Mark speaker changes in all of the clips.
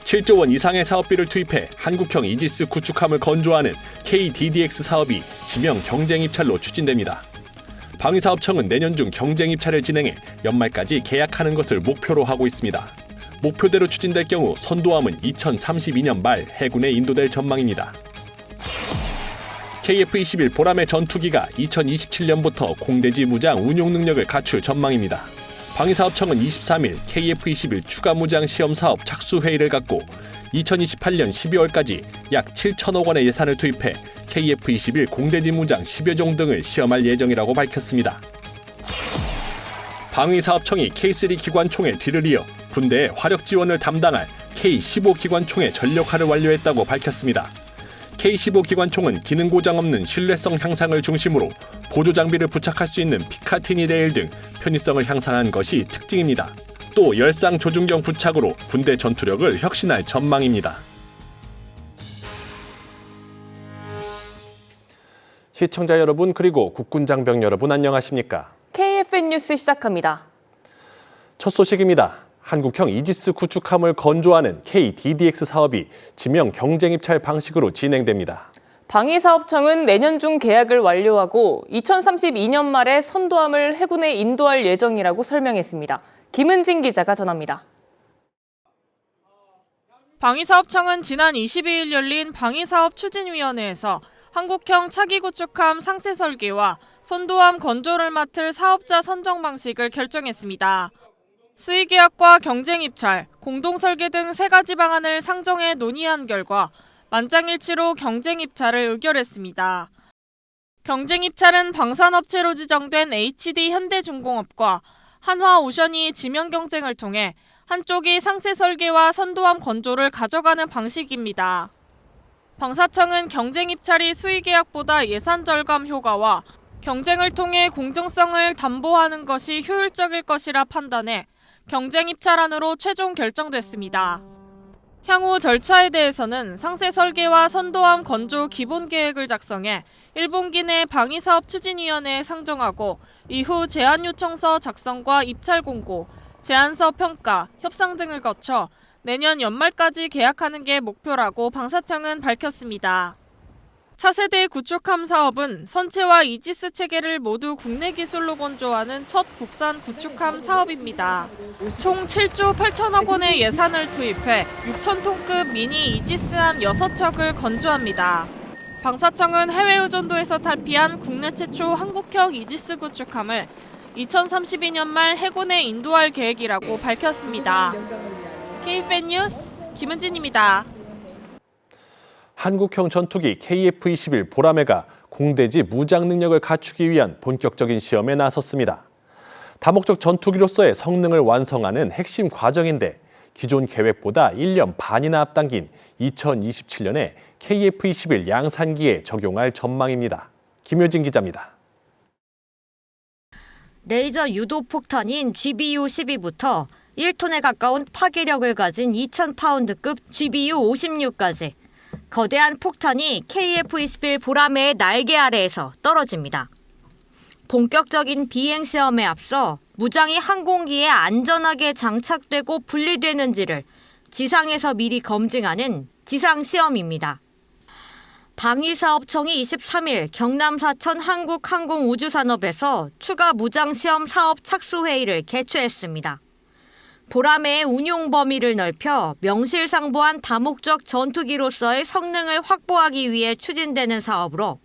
Speaker 1: 7조 원 이상의 사업비를 투입해 한국형 이지스 구축함을 건조하는 KDDX 사업이 지명 경쟁 입찰로 추진됩니다. 방위사업청은 내년 중 경쟁 입찰을 진행해 연말까지 계약하는 것을 목표로 하고 있습니다. 목표대로 추진될 경우 선도함은 2032년 말 해군에 인도될 전망입니다. KF-21 보람의 전투기가 2027년부터 공대지 무장 운용 능력을 갖출 전망입니다. 방위사업청은 23일 KF-21 추가 무장 시험 사업 착수 회의를 갖고 2028년 12월까지 약 7천억 원의 예산을 투입해 KF-21 공대지 무장 10여 종 등을 시험할 예정이라고 밝혔습니다. 방위사업청이 K3 기관총의 뒤를 이어 군대의 화력 지원을 담당할 K15 기관총의 전력화를 완료했다고 밝혔습니다. K15 기관총은 기능 고장 없는 신뢰성 향상을 중심으로 보조 장비를 부착할 수 있는 피카티니 레일 등 편의성을 향상한 것이 특징입니다. 또 열상 조준경 부착으로 군대 전투력을 혁신할 전망입니다. 시청자 여러분 그리고 국군장병 여러분 안녕하십니까?
Speaker 2: KFN 뉴스 시작합니다.
Speaker 1: 첫 소식입니다. 한국형 이지스 구축함을 건조하는 KDDX 사업이 지명 경쟁 입찰 방식으로 진행됩니다.
Speaker 2: 방위사업청은 내년 중 계약을 완료하고 2032년 말에 선도함을 해군에 인도할 예정이라고 설명했습니다. 김은진 기자가 전합니다.
Speaker 3: 방위사업청은 지난 22일 열린 방위사업추진위원회에서 한국형 차기 구축함 상세 설계와 선도함 건조를 맡을 사업자 선정 방식을 결정했습니다. 수의계약과 경쟁 입찰, 공동 설계 등 3가지 방안을 상정해 논의한 결과 만장일치로 경쟁 입찰을 의결했습니다. 경쟁 입찰은 방산업체로 지정된 HD 현대중공업과 한화오션이 지명 경쟁을 통해 한쪽이 상세 설계와 선도함 건조를 가져가는 방식입니다. 방사청은 경쟁 입찰이 수의계약보다 예산 절감 효과와 경쟁을 통해 공정성을 담보하는 것이 효율적일 것이라 판단해 경쟁 입찰안으로 최종 결정됐습니다. 향후 절차에 대해서는 상세 설계와 선도함 건조 기본 계획을 작성해 1분기 내 방위사업추진위원회에 상정하고 이후 제안 요청서 작성과 입찰 공고, 제안서 평가, 협상 등을 거쳐 내년 연말까지 계약하는 게 목표라고 방사청은 밝혔습니다. 차세대 구축함 사업은 선체와 이지스 체계를 모두 국내 기술로 건조하는 첫 국산 구축함 사업입니다. 총 7조 8천억 원의 예산을 투입해 6,000톤급 미니 이지스함 6척을 건조합니다. 방사청은 해외 의존도에서 탈피한 국내 최초 한국형 이지스 구축함을 2032년 말 해군에 인도할 계획이라고 밝혔습니다. KFN 뉴스 김은진입니다.
Speaker 1: 한국형 전투기 KF-21 보라매가 공대지 무장 능력을 갖추기 위한 본격적인 시험에 나섰습니다. 다목적 전투기로서의 성능을 완성하는 핵심 과정인데 기존 계획보다 1년 반이나 앞당긴 2027년에 KF-21 양산기에 적용할 전망입니다. 김효진 기자입니다.
Speaker 4: 레이저 유도 폭탄인 GBU-12부터 1톤에 가까운 파괴력을 가진 2,000파운드급 GBU-56까지 거대한 폭탄이 KF-21 보라매의 날개 아래에서 떨어집니다. 본격적인 비행 시험에 앞서 무장이 항공기에 안전하게 장착되고 분리되는지를 지상에서 미리 검증하는 지상 시험입니다. 방위사업청이 23일 경남 사천 한국항공우주산업에서 추가 무장 시험 사업 착수 회의를 개최했습니다. 보라매의 운용 범위를 넓혀 명실상부한 다목적 전투기로서의 성능을 확보하기 위해 추진되는 사업으로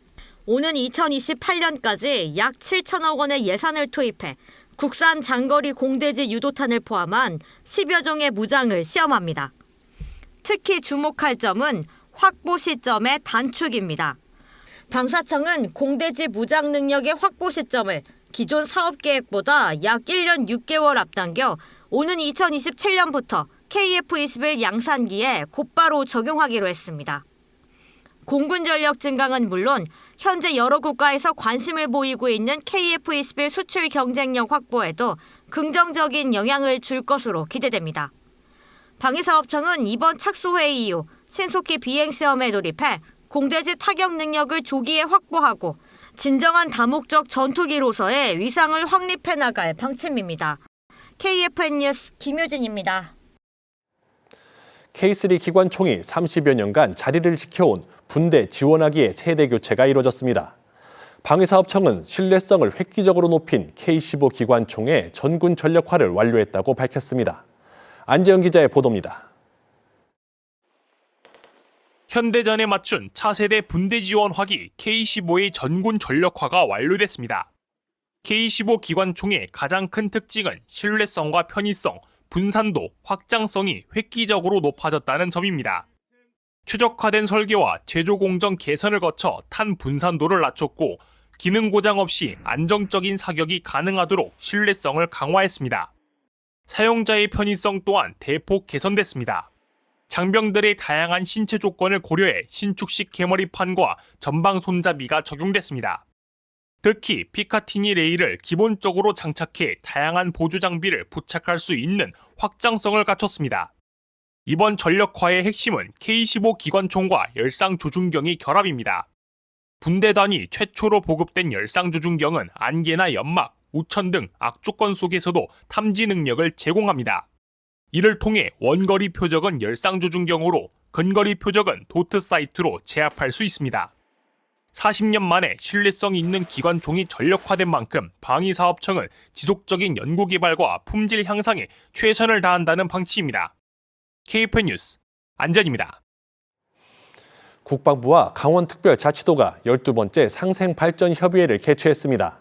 Speaker 4: 오는 2028년까지 약 7천억 원의 예산을 투입해 국산 장거리 공대지 유도탄을 포함한 10여 종의 무장을 시험합니다. 특히 주목할 점은 확보 시점의 단축입니다. 방사청은 공대지 무장 능력의 확보 시점을 기존 사업 계획보다 약 1년 6개월 앞당겨 오는 2027년부터 KF-21 양산기에 곧바로 적용하기로 했습니다. 공군 전력 증강은 물론 현재 여러 국가에서 관심을 보이고 있는 KF-21 수출 경쟁력 확보에도 긍정적인 영향을 줄 것으로 기대됩니다. 방위사업청은 이번 착수회의 이후 신속히 비행시험에 돌입해 공대지 타격 능력을 조기에 확보하고 진정한 다목적 전투기로서의 위상을 확립해 나갈 방침입니다. KFN 뉴스 김효진입니다.
Speaker 1: K3 기관총이 30여 년간 자리를 지켜온 분대 지원하기의 세대 교체가 이뤄졌습니다. 방위사업청은 신뢰성을 획기적으로 높인 K15 기관총의 전군 전력화를 완료했다고 밝혔습니다. 안재영 기자의 보도입니다.
Speaker 5: 현대전에 맞춘 차세대 분대 지원화기 K15의 전군 전력화가 완료됐습니다. K15 기관총의 가장 큰 특징은 신뢰성과 편의성, 분산도, 확장성이 획기적으로 높아졌다는 점입니다. 최적화된 설계와 제조 공정 개선을 거쳐 탄 분산도를 낮췄고 기능 고장 없이 안정적인 사격이 가능하도록 신뢰성을 강화했습니다. 사용자의 편의성 또한 대폭 개선됐습니다. 장병들의 다양한 신체 조건을 고려해 신축식 개머리판과 전방 손잡이가 적용됐습니다. 특히 피카티니 레일을 기본적으로 장착해 다양한 보조 장비를 부착할 수 있는 확장성을 갖췄습니다. 이번 전력화의 핵심은 K15 기관총과 열상 조준경의 결합입니다. 분대 단위 최초로 보급된 열상 조준경은 안개나 연막, 우천 등 악조건 속에서도 탐지 능력을 제공합니다. 이를 통해 원거리 표적은 열상 조준경으로 근거리 표적은 도트 사이트로 제압할 수 있습니다. 40년 만에 신뢰성 있는 기관총이 전력화된 만큼 방위사업청은 지속적인 연구개발과 품질 향상에 최선을 다한다는 방침입니다. KPN 뉴스 안전입니다.
Speaker 1: 국방부와 강원특별자치도가 12번째 상생발전협의회를 개최했습니다.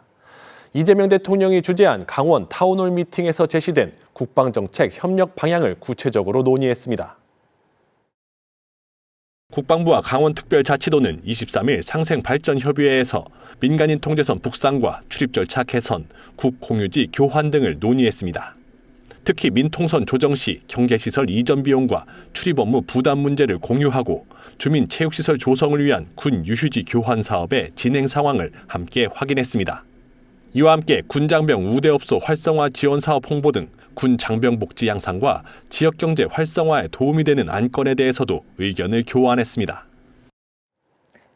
Speaker 1: 이재명 대통령이 주재한 강원 타운홀 미팅에서 제시된 국방정책 협력 방향을 구체적으로 논의했습니다. 국방부와 강원특별자치도는 23일 상생발전협의회에서 민간인 통제선 북상과 출입 절차 개선, 국공유지 교환 등을 논의했습니다. 특히 민통선 조정 시 경계시설 이전 비용과 출입 업무 부담 문제를 공유하고 주민 체육시설 조성을 위한 군 유휴지 교환 사업의 진행 상황을 함께 확인했습니다. 이와 함께 군장병 우대업소 활성화 지원 사업 홍보 등 군 장병 복지 향상과 지역경제 활성화에 도움이 되는 안건에 대해서도 의견을 교환했습니다.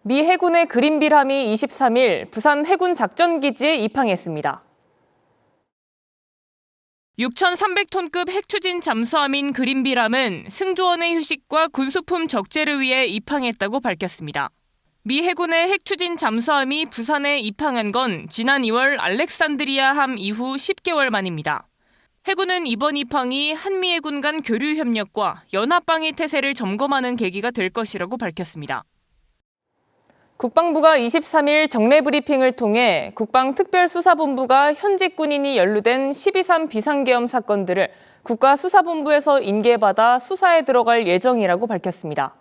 Speaker 2: 미 해군의 그린비람이 23일 부산 해군 작전기지에 입항했습니다. 6,300톤급 핵추진 잠수함인 그린비람은 승조원의 휴식과 군수품 적재를 위해 입항했다고 밝혔습니다. 미 해군의 핵추진 잠수함이 부산에 입항한 건 지난 2월 알렉산드리아함 이후 10개월 만입니다. 해군은 이번 입항이 한미 해군 간 교류 협력과 연합방위 태세를 점검하는 계기가 될 것이라고 밝혔습니다. 국방부가 23일 정례 브리핑을 통해 국방특별수사본부가 현직 군인이 연루된 12.3 비상계엄 사건들을 국가수사본부에서 인계받아 수사에 들어갈 예정이라고 밝혔습니다.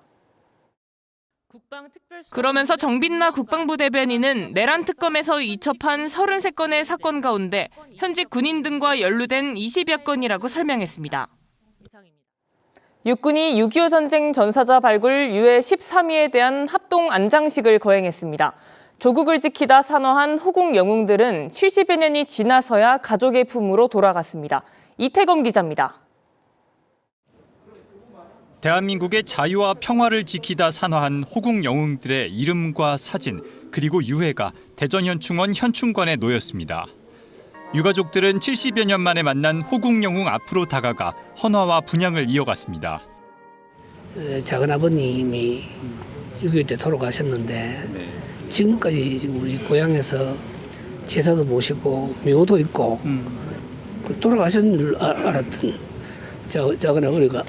Speaker 2: 그러면서 정빈나 국방부 대변인은 내란 특검에서 이첩한 33건의 사건 가운데 현직 군인 등과 연루된 20여 건이라고 설명했습니다. 육군이 6.25 전쟁 전사자 발굴 유해 13위에 대한 합동 안장식을 거행했습니다. 조국을 지키다 산화한 호국 영웅들은 70여 년이 지나서야 가족의 품으로 돌아갔습니다. 이태검 기자입니다.
Speaker 6: 대한민국의 자유와 평화를 지키다 산화한 호국 영웅들의 이름과 사진 그리고 유해가 대전현충원 현충관에 놓였습니다. 유가족들은 70여 년 만에 만난 호국 영웅 앞으로 다가가 헌화와 분향을 이어갔습니다.
Speaker 7: 작은아버님이 6.25 때 돌아가셨는데 지금까지 우리 고향에서 제사도 모시고 묘도 있고 돌아가신 줄 알았던 작은아버지가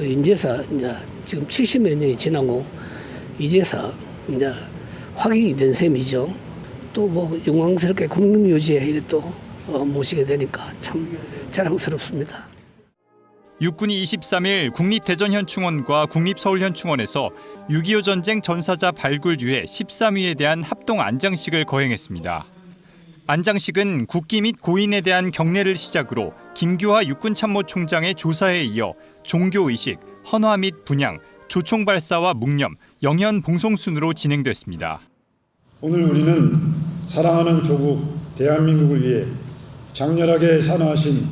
Speaker 7: 그 인제서 이제 지금 70여 년이 지나고 이제서 이제 확인이 된 셈이죠. 또 뭐 영광스럽게 국립묘지에 또 모시게 되니까 참 자랑스럽습니다.
Speaker 6: 육군이 23일 국립대전현충원과 국립서울현충원에서 6.25 전쟁 전사자 발굴 유해 13위에 대한 합동 안장식을 거행했습니다. 안장식은 국기 및 고인에 대한 경례를 시작으로 김규하 육군참모총장의 조사에 이어 종교의식, 헌화 및 분향, 조총 발사와 묵념, 영현 봉송순으로 진행됐습니다.
Speaker 8: 오늘 우리는 사랑하는 조국 대한민국을 위해 장렬하게 산화하신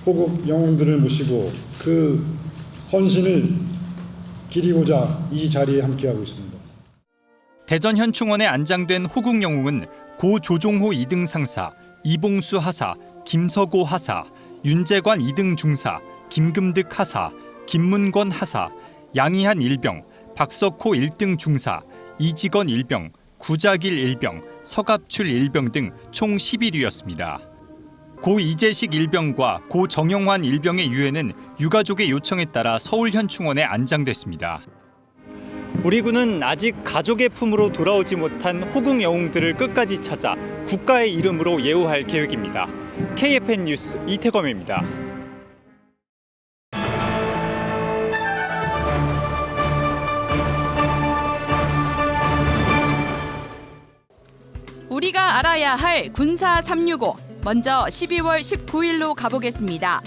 Speaker 8: 호국 영웅들을 모시고 그 헌신을 기리고자 이 자리에 함께하고 있습니다.
Speaker 6: 대전현충원에 안장된 호국 영웅은 고 조종호 2등 상사, 이봉수 하사, 김서고 하사, 윤재관 2등 중사, 김금득 하사, 김문권 하사, 양희한 일병, 박석호 1등 중사, 이직원 일병, 구자길 일병, 서갑출 일병 등 총 11위였습니다. 고 이재식 일병과 고 정영환 일병의 유해는 유가족의 요청에 따라 서울현충원에 안장됐습니다. 우리 군은 아직 가족의 품으로 돌아오지 못한 호국 영웅들을 끝까지 찾아 국가의 이름으로 예우할 계획입니다. KFN 뉴스 이태검입니다.
Speaker 9: 우리가 알아야 할 군사 365. 먼저 12월 19일로 가보겠습니다.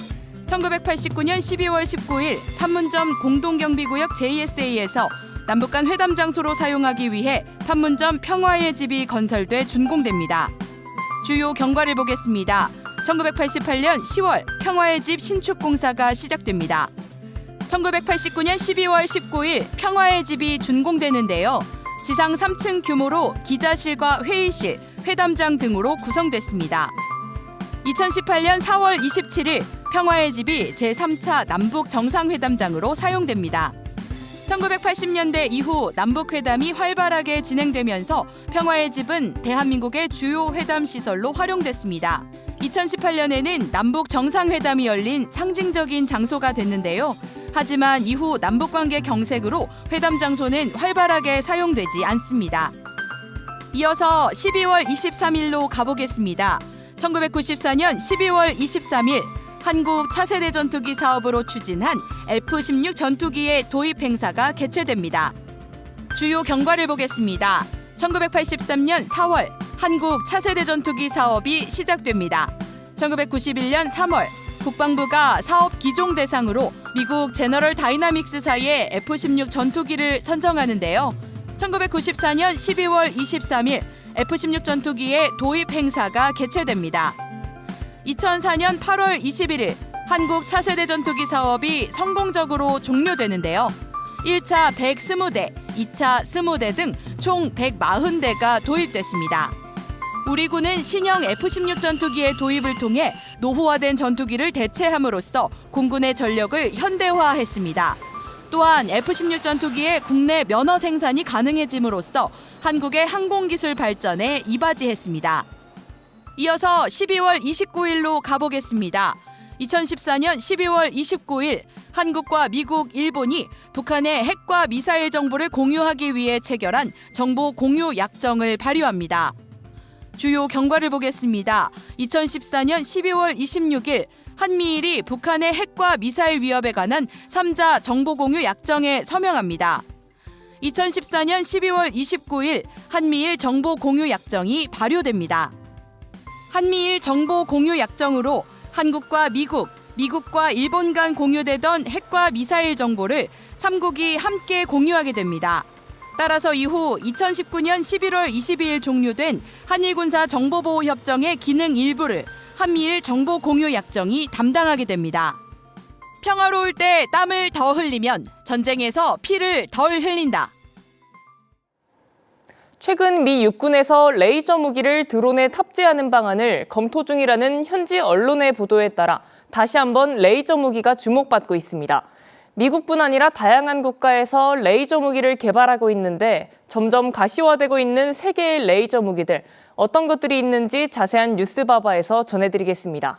Speaker 9: 1989년 12월 19일 판문점 공동경비구역 JSA에서 남북 간 회담 장소로 사용하기 위해 판문점 평화의 집이 건설돼 준공됩니다. 주요 경과를 보겠습니다. 1988년 10월 평화의 집 신축 공사가 시작됩니다. 1989년 12월 19일 평화의 집이 준공되는데요. 지상 3층 규모로 기자실과 회의실, 회담장 등으로 구성됐습니다. 2018년 4월 27일 평화의 집이 제3차 남북 정상회담장으로 사용됩니다. 1980년대 이후 남북회담이 활발하게 진행되면서 평화의 집은 대한민국의 주요 회담 시설로 활용됐습니다. 2018년에는 남북 정상회담이 열린 상징적인 장소가 됐는데요. 하지만 이후 남북관계 경색으로 회담 장소는 활발하게 사용되지 않습니다. 이어서 12월 23일로 가보겠습니다. 1994년 12월 23일 한국 차세대 전투기 사업으로 추진한 F-16 전투기의 도입 행사가 개최됩니다. 주요 경과를 보겠습니다. 1983년 4월 한국 차세대 전투기 사업이 시작됩니다. 1991년 3월 국방부가 사업 기종 대상으로 미국 제너럴 다이나믹스사의 F-16 전투기를 선정하는데요. 1994년 12월 23일 F-16 전투기의 도입 행사가 개최됩니다. 2004년 8월 21일 한국 차세대 전투기 사업이 성공적으로 종료되는데요. 1차 120대, 2차 20대 등 총 140대가 도입됐습니다. 우리 군은 신형 F-16 전투기의 도입을 통해 노후화된 전투기를 대체함으로써 공군의 전력을 현대화했습니다. 또한 F-16 전투기의 국내 면허 생산이 가능해짐으로써 한국의 항공기술 발전에 이바지했습니다. 이어서 12월 29일로 가보겠습니다. 2014년 12월 29일 한국과 미국, 일본이 북한의 핵과 미사일 정보를 공유하기 위해 체결한 정보 공유 약정을 발효합니다. 주요 경과를 보겠습니다. 2014년 12월 26일 한미일이 북한의 핵과 미사일 위협에 관한 3자 정보 공유 약정에 서명합니다. 2014년 12월 29일 한미일 정보 공유 약정이 발효됩니다. 한미일 정보 공유 약정으로 한국과 미국과 일본 간 공유되던 핵과 미사일 정보를 3국이 함께 공유하게 됩니다. 따라서 이후 2019년 11월 22일 종료된 한일군사 정보보호협정의 기능 일부를 한미일 정보공유약정이 담당하게 됩니다. 평화로울 때 땀을 더 흘리면 전쟁에서 피를 덜 흘린다.
Speaker 2: 최근 미 육군에서 레이저 무기를 드론에 탑재하는 방안을 검토 중이라는 현지 언론의 보도에 따라 다시 한번 레이저 무기가 주목받고 있습니다. 미국뿐 아니라 다양한 국가에서 레이저 무기를 개발하고 있는데 점점 가시화되고 있는 세계의 레이저 무기들, 어떤 것들이 있는지 자세한 뉴스바바에서 전해드리겠습니다.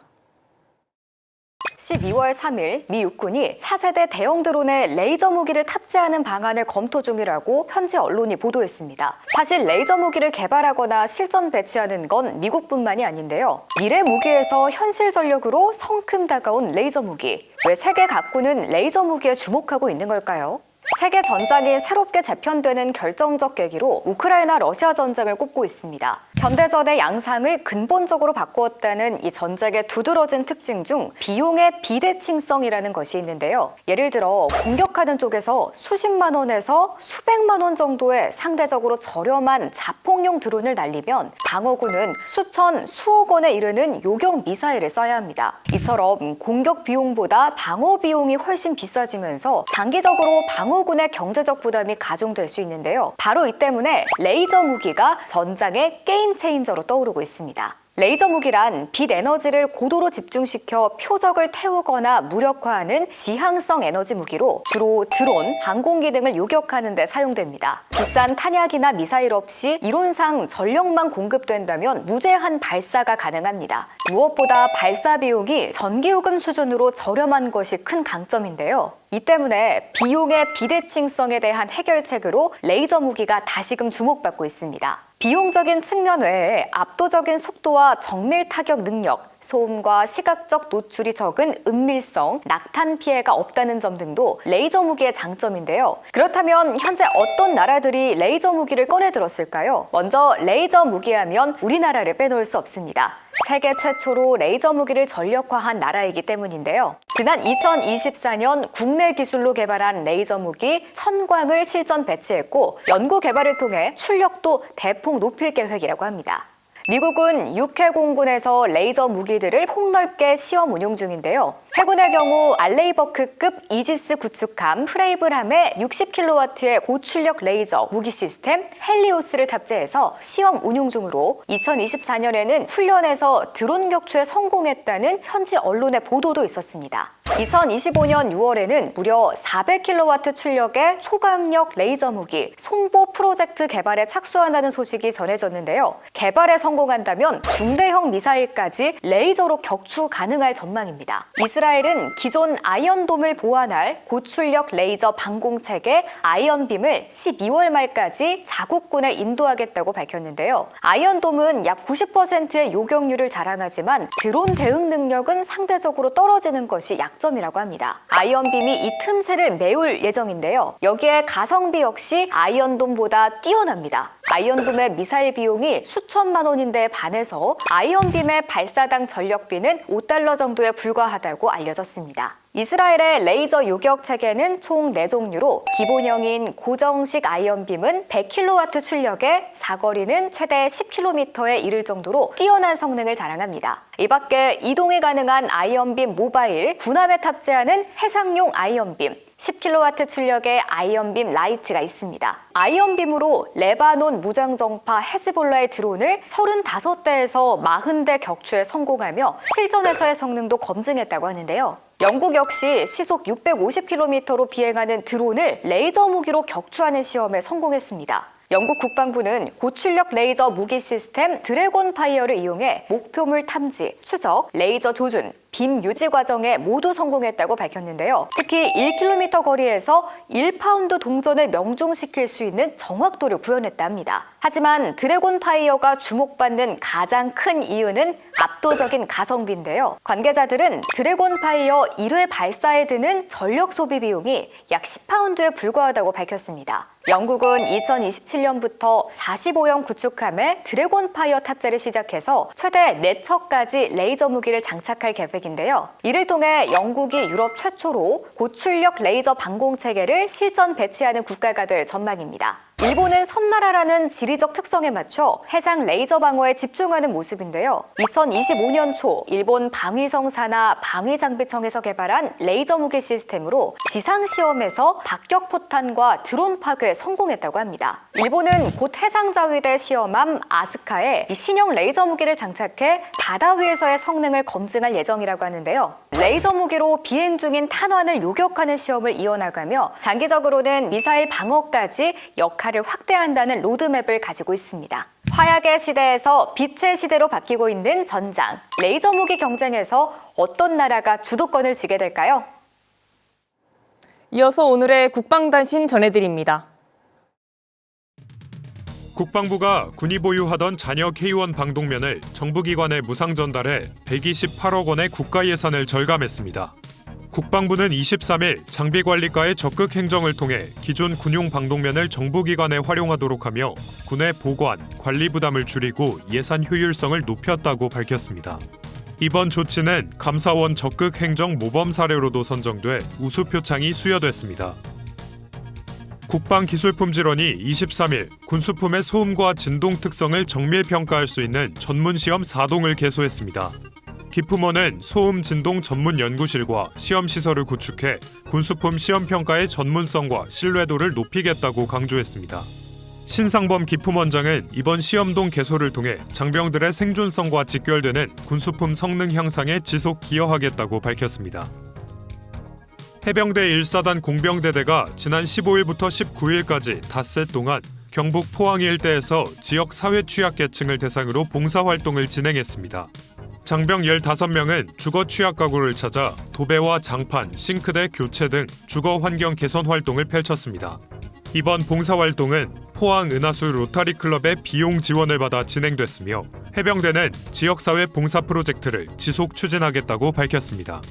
Speaker 10: 12월 3일 미 육군이 차세대 대형 드론에 레이저 무기를 탑재하는 방안을 검토 중이라고 현지 언론이 보도했습니다. 사실 레이저 무기를 개발하거나 실전 배치하는 건 미국뿐만이 아닌데요. 미래 무기에서 현실 전력으로 성큼 다가온 레이저 무기. 왜 세계 각국은 레이저 무기에 주목하고 있는 걸까요? 세계 전장이 새롭게 재편되는 결정적 계기로 우크라이나 러시아 전쟁을 꼽고 있습니다. 현대전의 양상을 근본적으로 바꾸었다는 이 전쟁의 두드러진 특징 중 비용의 비대칭성이라는 것이 있는데요. 예를 들어 공격하는 쪽에서 수십만 원에서 수백만 원 정도의 상대적으로 저렴한 자폭용 드론을 날리면 방어군은 수천, 수억 원에 이르는 요격 미사일을 쏴야 합니다. 이처럼 공격 비용보다 방어 비용이 훨씬 비싸지면서 장기적으로 방어군의 경제적 부담이 가중될 수 있는데요. 바로 이 때문에 레이저 무기가 전장의 게임 체인저로 떠오르고 있습니다. 레이저 무기란 빛 에너지를 고도로 집중시켜 표적을 태우거나 무력화하는 지향성 에너지 무기로 주로 드론, 항공기 등을 요격하는 데 사용됩니다. 비싼 탄약이나 미사일 없이 이론상 전력만 공급된다면 무제한 발사가 가능합니다. 무엇보다 발사 비용이 전기요금 수준으로 저렴한 것이 큰 강점인데요. 이 때문에 비용의 비대칭성에 대한 해결책으로 레이저 무기가 다시금 주목받고 있습니다. 비용적인 측면 외에 압도적인 속도와 정밀 타격 능력, 소음과 시각적 노출이 적은 은밀성, 낙탄 피해가 없다는 점 등도 레이저 무기의 장점인데요. 그렇다면 현재 어떤 나라들이 레이저 무기를 꺼내들었을까요? 먼저 레이저 무기하면 우리나라를 빼놓을 수 없습니다. 세계 최초로 레이저 무기를 전력화한 나라이기 때문인데요. 지난 2024년 국내 기술로 개발한 레이저 무기 천광을 실전 배치했고 연구 개발을 통해 출력도 대폭 높일 계획이라고 합니다. 미국은 육해공군에서 레이저 무기들을 폭넓게 시험 운용 중인데요. 해군의 경우 알레이버크급 이지스 구축함 프레이브람에 60kW의 고출력 레이저 무기 시스템 헬리오스를 탑재해서 시험 운용 중으로 2024년에는 훈련에서 드론 격추에 성공했다는 현지 언론의 보도도 있었습니다. 2025년 6월에는 무려 400kW 출력의 초강력 레이저 무기 송보 프로젝트 개발에 착수한다는 소식이 전해졌는데요. 개발에 성공한다면 중대형 미사일까지 레이저로 격추 가능할 전망입니다. 이스라엘은 기존 아이언돔을 보완할 고출력 레이저 방공체계 아이언빔을 12월 말까지 자국군에 인도하겠다고 밝혔는데요. 아이언돔은 약 90%의 요격률을 자랑하지만 드론 대응 능력은 상대적으로 떨어지는 것이 약점이라고 합니다. 아이언빔이 이 틈새를 메울 예정인데요. 여기에 가성비 역시 아이언돔보다 뛰어납니다. 아이언돔의 미사일 비용이 수천만 원인데 반해서 아이언빔의 발사당 전력비는 $5 정도에 불과하다고 알려졌습니다. 이스라엘의 레이저 요격 체계는 총 4종류로 기본형인 고정식 아이언빔은 100kW 출력에 사거리는 최대 10km에 이를 정도로 뛰어난 성능을 자랑합니다. 이 밖에 이동이 가능한 아이언빔 모바일, 군함에 탑재하는 해상용 아이언빔, 10kW 출력의 아이언빔 라이트가 있습니다. 아이언빔으로 레바논 무장정파 헤즈볼라의 드론을 35대에서 40대 격추에 성공하며 실전에서의 성능도 검증했다고 하는데요. 영국 역시 시속 650km로 비행하는 드론을 레이저 무기로 격추하는 시험에 성공했습니다. 영국 국방부는 고출력 레이저 무기 시스템 드래곤 파이어를 이용해 목표물 탐지, 추적, 레이저 조준, 빔 유지 과정에 모두 성공했다고 밝혔는데요. 특히 1km 거리에서 1파운드 동전을 명중시킬 수 있는 정확도를 구현했다 합니다. 하지만 드래곤 파이어가 주목받는 가장 큰 이유는 압도적인 가성비인데요. 관계자들은 드래곤 파이어 1회 발사에 드는 전력 소비 비용이 약 10파운드에 불과하다고 밝혔습니다. 영국은 2027년부터 45형 구축함에 드래곤 파이어 탑재를 시작해서 최대 4척까지 레이저 무기를 장착할 계획인데요. 이를 통해 영국이 유럽 최초로 고출력 레이저 방공 체계를 실전 배치하는 국가가 될 전망입니다. 일본은 섬나라라는 지리적 특성에 맞춰 해상 레이저 방어에 집중하는 모습인데요. 2025년 초 일본 방위성 산하 방위장비청에서 개발한 레이저 무기 시스템으로 지상 시험에서 박격포탄과 드론 파괴에 성공했다고 합니다. 일본은 곧 해상자위대 시험함 아스카에 이 신형 레이저 무기를 장착해 바다 위에서의 성능을 검증할 예정이라고 하는데요. 레이저 무기로 비행 중인 탄환을 요격하는 시험을 이어나가며 장기적으로는 미사일 방어까지 역할을 확대한다는 로드맵을 가지고 있습니다. 화약의 시대에서 빛의 시대로 바뀌고 있는 전장, 레이저 무기 경쟁에서 어떤 나라가 주도권을 쥐게 될까요?
Speaker 2: 이어서 오늘의 국방단신 전해드립니다.
Speaker 11: 국방부가 군이 보유하던 잔여 K1 방독면을 정부기관에 무상 전달해 128억 원의 국가 예산을 절감했습니다. 국방부는 23일 장비관리과의 적극 행정을 통해 기존 군용 방독면을 정부기관에 활용하도록 하며 군의 보관, 관리 부담을 줄이고 예산 효율성을 높였다고 밝혔습니다. 이번 조치는 감사원 적극 행정 모범 사례로도 선정돼 우수 표창이 수여됐습니다. 국방기술품질원이 23일 군수품의 소음과 진동 특성을 정밀 평가할 수 있는 전문시험 4동을 개소했습니다. 기품원은 소음 진동 전문 연구실과 시험 시설을 구축해 군수품 시험 평가의 전문성과 신뢰도를 높이겠다고 강조했습니다. 신상범 기품원장은 이번 시험동 개소를 통해 장병들의 생존성과 직결되는 군수품 성능 향상에 지속 기여하겠다고 밝혔습니다. 해병대 1사단 공병대대가 지난 15일부터 19일까지 닷새 동안 경북 포항 일대에서 지역 사회 취약계층을 대상으로 봉사활동을 진행했습니다. 장병 15명은 주거 취약 가구를 찾아 도배와 장판, 싱크대 교체 등 주거 환경 개선 활동을 펼쳤습니다. 이번 봉사활동은 포항 은하수 로타리 클럽의 비용 지원을 받아 진행됐으며 해병대는 지역사회 봉사 프로젝트를 지속 추진하겠다고 밝혔습니다.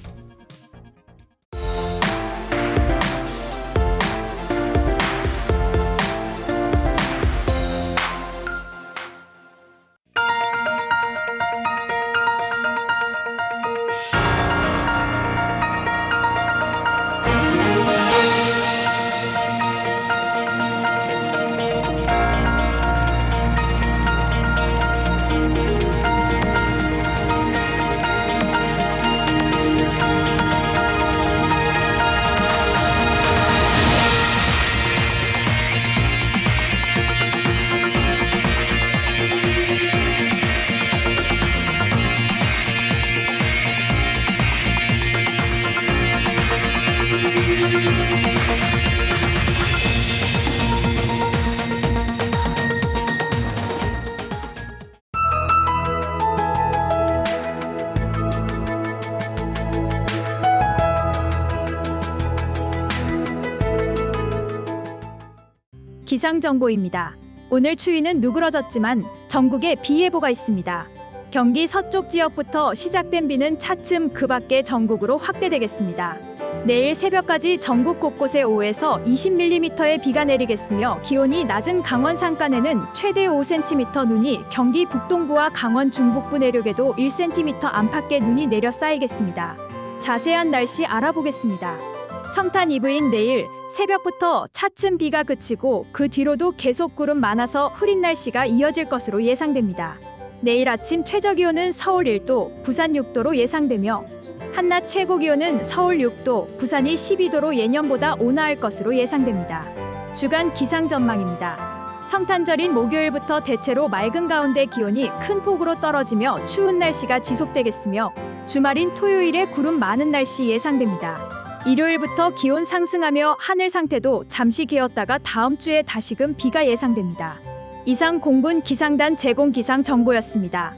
Speaker 12: 기상정보입니다. 오늘 추위는 누그러졌지만 전국에 비 예보가 있습니다. 경기 서쪽 지역부터 시작된 비는 차츰 그 밖에 전국으로 확대되겠습니다. 내일 새벽까지 전국 곳곳에 5에서 20mm의 비가 내리겠으며 기온이 낮은 강원 산간에는 최대 5cm 눈이, 경기 북동부와 강원 중북부 내륙에도 1cm 안팎의 눈이 내려 쌓이겠습니다. 자세한 날씨 알아보겠습니다. 성탄 이브인 내일 새벽부터 차츰 비가 그치고 그 뒤로도 계속 구름 많아서 흐린 날씨가 이어질 것으로 예상됩니다. 내일 아침 최저기온은 서울 1도, 부산 6도로 예상되며 한낮 최고기온은 서울 6도, 부산이 12도로 예년보다 온화할 것으로 예상됩니다. 주간 기상 전망입니다. 성탄절인 목요일부터 대체로 맑은 가운데 기온이 큰 폭으로 떨어지며 추운 날씨가 지속되겠으며 주말인 토요일에 구름 많은 날씨 예상됩니다. 일요일부터 기온 상승하며 하늘 상태도 잠시 개었다가 다음 주에 다시금 비가 예상됩니다. 이상 공군 기상단 제공 기상 정보였습니다.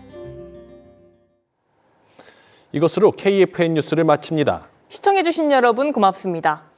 Speaker 1: 이것으로 KFN 뉴스를 마칩니다.
Speaker 2: 시청해주신 여러분 고맙습니다.